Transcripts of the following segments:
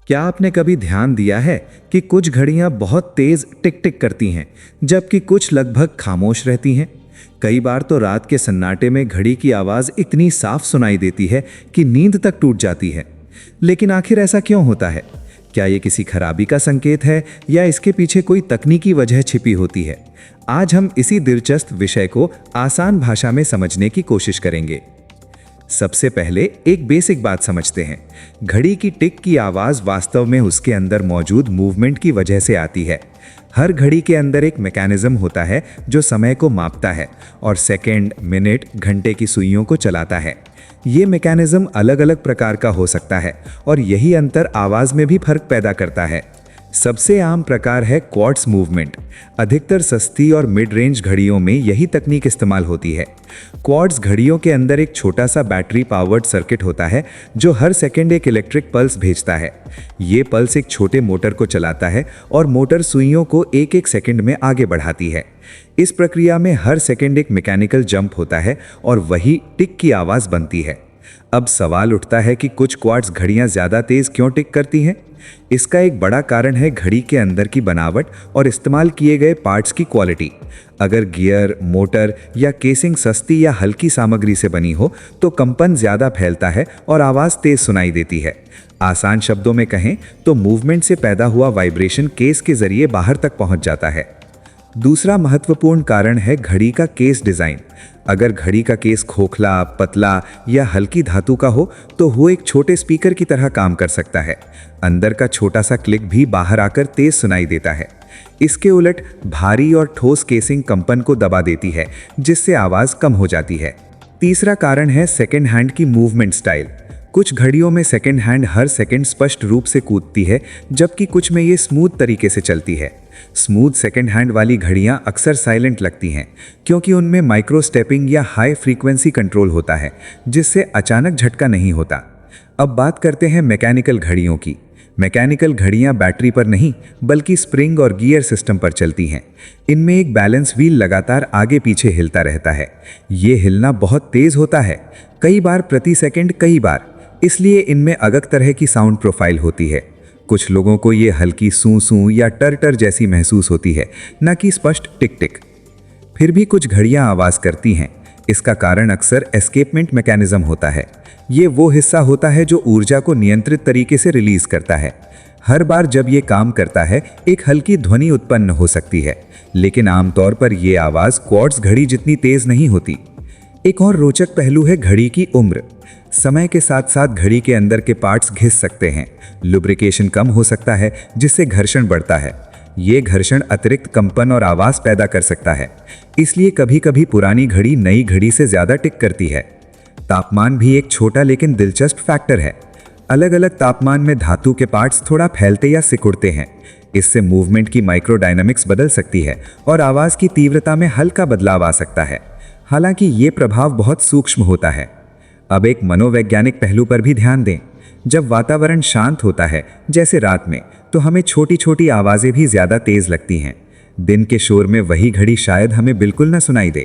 क्या आपने कभी ध्यान दिया है कि कुछ घड़ियां बहुत तेज टिक टिक करती हैं, जबकि कुछ लगभग खामोश रहती हैं? कई बार तो रात के सन्नाटे में घड़ी की आवाज़ इतनी साफ सुनाई देती है कि नींद तक टूट जाती है। लेकिन आखिर ऐसा क्यों होता है? क्या ये किसी खराबी का संकेत है या इसके पीछे कोई तकनीकी वजह छिपी होती है? आज हम इसी दिलचस्प विषय को आसान भाषा में समझने की कोशिश करेंगे। सबसे पहले एक बेसिक बात समझते हैं। घड़ी की टिक की आवाज़ वास्तव में उसके अंदर मौजूद मूवमेंट की वजह से आती है। हर घड़ी के अंदर एक मैकेनिज्म होता है जो समय को मापता है और सेकंड, मिनट, घंटे की सुइयों को चलाता है। ये मैकेनिज्म अलग अलग प्रकार का हो सकता है और यही अंतर आवाज़ में भी फर्क पैदा करता है। सबसे आम प्रकार है क्वार्ट्स मूवमेंट। अधिकतर सस्ती और मिड रेंज घड़ियों में यही तकनीक इस्तेमाल होती है। क्वार्ट्स घड़ियों के अंदर एक छोटा सा बैटरी पावर्ड सर्किट होता है जो हर सेकंड एक इलेक्ट्रिक पल्स भेजता है। ये पल्स एक छोटे मोटर को चलाता है और मोटर सुइयों को एक एक सेकंड में आगे बढ़ाती है। इस प्रक्रिया में हर सेकंड एक मैकेनिकल जंप होता है और वही टिक की आवाज़ बनती है। अब सवाल उठता है कि कुछ क्वार्ट्स घड़ियां ज़्यादा तेज़ क्यों टिक करती हैं? इसका एक बड़ा कारण है घड़ी के अंदर की बनावट और इस्तेमाल किए गए पार्ट्स की क्वालिटी। अगर गियर, मोटर या केसिंग सस्ती या हल्की सामग्री से बनी हो तो कंपन ज़्यादा फैलता है और आवाज़ तेज सुनाई देती है। आसान शब्दों में कहें तो मूवमेंट से पैदा हुआ वाइब्रेशन केस के जरिए बाहर तक पहुंच जाता है। दूसरा महत्वपूर्ण कारण है घड़ी का केस डिज़ाइन। अगर घड़ी का केस खोखला, पतला या हल्की धातु का हो तो वो एक छोटे स्पीकर की तरह काम कर सकता है। अंदर का छोटा सा क्लिक भी बाहर आकर तेज सुनाई देता है। इसके उलट भारी और ठोस केसिंग कंपन को दबा देती है, जिससे आवाज़ कम हो जाती है। तीसरा कारण है सेकेंड हैंड की मूवमेंट स्टाइल। कुछ घड़ियों में सेकेंड हैंड हर सेकंड स्पष्ट रूप से कूदती है, जबकि कुछ में ये स्मूथ तरीके से चलती है। स्मूथ सेकेंड हैंड वाली घड़ियां अक्सर साइलेंट लगती हैं क्योंकि उनमें माइक्रो स्टेपिंग या हाई फ्रीक्वेंसी कंट्रोल होता है, जिससे अचानक झटका नहीं होता। अब बात करते हैं मैकेनिकल घड़ियों की। मैकेनिकल घड़ियां बैटरी पर नहीं बल्कि स्प्रिंग और गियर सिस्टम पर चलती हैं। इनमें एक बैलेंस व्हील लगातार आगे पीछे हिलता रहता है। ये हिलना बहुत तेज होता है, कई बार प्रति सेकंड, कई बार। इसलिए इनमें अलग तरह की साउंड प्रोफाइल होती है। कुछ लोगों को ये हल्की सूं सूं या टर टर जैसी महसूस होती है, न कि स्पष्ट टिक टिक। फिर भी कुछ घड़ियां आवाज़ करती हैं। इसका कारण अक्सर एस्केपमेंट मैकेनिज्म होता है। ये वो हिस्सा होता है जो ऊर्जा को नियंत्रित तरीके से रिलीज करता है। हर बार जब ये काम करता है एक हल्की ध्वनि उत्पन्न हो सकती है, लेकिन आमतौर पर यह आवाज़ क्वार्ट्स घड़ी जितनी तेज नहीं होती। एक और रोचक पहलू है घड़ी की उम्र। समय के साथ साथ घड़ी के अंदर के पार्ट्स घिस सकते हैं, लुब्रिकेशन कम हो सकता है, जिससे घर्षण बढ़ता है। ये घर्षण अतिरिक्त कंपन और आवाज़ पैदा कर सकता है। इसलिए कभी कभी पुरानी घड़ी नई घड़ी से ज़्यादा टिक करती है। तापमान भी एक छोटा लेकिन दिलचस्प फैक्टर है। अलग अलग तापमान में धातु के पार्ट्स थोड़ा फैलते या सिकुड़ते हैं। इससे मूवमेंट की माइक्रोडायनामिक्स बदल सकती है और आवाज़ की तीव्रता में हल्का बदलाव आ सकता है। हालांकि ये प्रभाव बहुत सूक्ष्म होता है। अब एक मनोवैज्ञानिक पहलू पर भी ध्यान दें। जब वातावरण शांत होता है, जैसे रात में, तो हमें छोटी छोटी आवाज़ें भी ज़्यादा तेज़ लगती हैं। दिन के शोर में वही घड़ी शायद हमें बिल्कुल न सुनाई दे।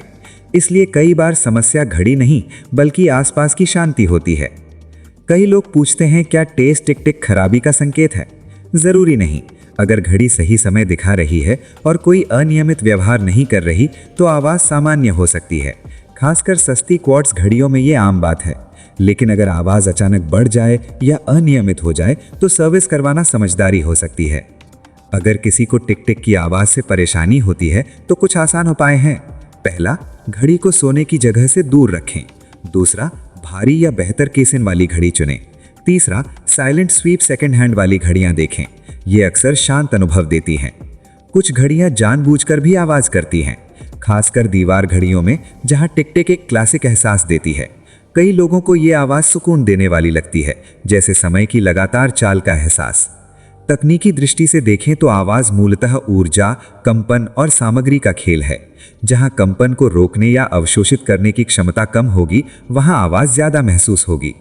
इसलिए कई बार समस्या घड़ी नहीं बल्कि आसपास की शांति होती है। कई लोग पूछते हैं, क्या तेज टिक टिक खराबी का संकेत है? ज़रूरी नहीं। अगर घड़ी सही समय दिखा रही है और कोई अनियमित व्यवहार नहीं कर रही तो आवाज़ सामान्य हो सकती है। खासकर सस्ती क्वार्ट्स घड़ियों में ये आम बात है। लेकिन अगर आवाज़ अचानक बढ़ जाए या अनियमित हो जाए तो सर्विस करवाना समझदारी हो सकती है। अगर किसी को टिक टिक की आवाज़ से परेशानी होती है तो कुछ आसान उपाय हैं। पहला, घड़ी को सोने की जगह से दूर रखें। दूसरा, भारी या बेहतर केसिन वाली घड़ी चुनें। तीसरा, साइलेंट स्वीप सेकंड हैंड वाली घड़ियां देखें। ये अक्सर शांत अनुभव देती हैं। कुछ घड़ियां जानबूझकर भी आवाज़ करती हैं, खासकर दीवार घड़ियों में, जहां टिक टिक एक क्लासिक एहसास देती है। कई लोगों को ये आवाज़ सुकून देने वाली लगती है, जैसे समय की लगातार चाल का एहसास। तकनीकी दृष्टि से देखें तो आवाज़ मूलतः ऊर्जा, कंपन और सामग्री का खेल है। जहां कंपन को रोकने या अवशोषित करने की क्षमता कम होगी, वहां आवाज़ ज़्यादा महसूस होगी।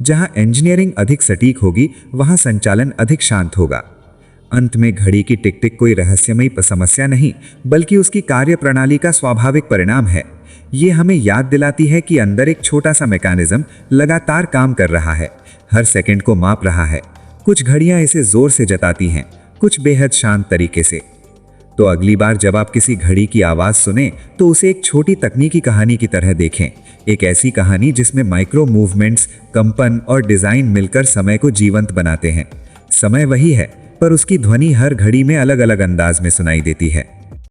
जहां इंजीनियरिंग अधिक सटीक होगी, वहां संचालन अधिक शांत होगा। अंत में घड़ी की टिक टिक कोई रहस्यमयी समस्या नहीं, बल्कि उसकी कार्यप्रणाली का स्वाभाविक परिणाम है। ये हमें याद दिलाती है कि अंदर एक छोटा सा मैकेनिज्म लगातार काम कर रहा है, हर सेकंड को माप रहा है। कुछ घड़ियां इसे जोर से जताती हैं, कुछ बेहद शांत तरीके से। तो अगली बार जब आप किसी घड़ी की आवाज सुने तो उसे एक छोटी तकनीकी कहानी की तरह देखें, एक ऐसी कहानी जिसमें माइक्रो मूवमेंट्स, कंपन और डिजाइन मिलकर समय को जीवंत बनाते हैं। समय वही है, पर उसकी ध्वनि हर घड़ी में अलग अलग अंदाज में सुनाई देती है।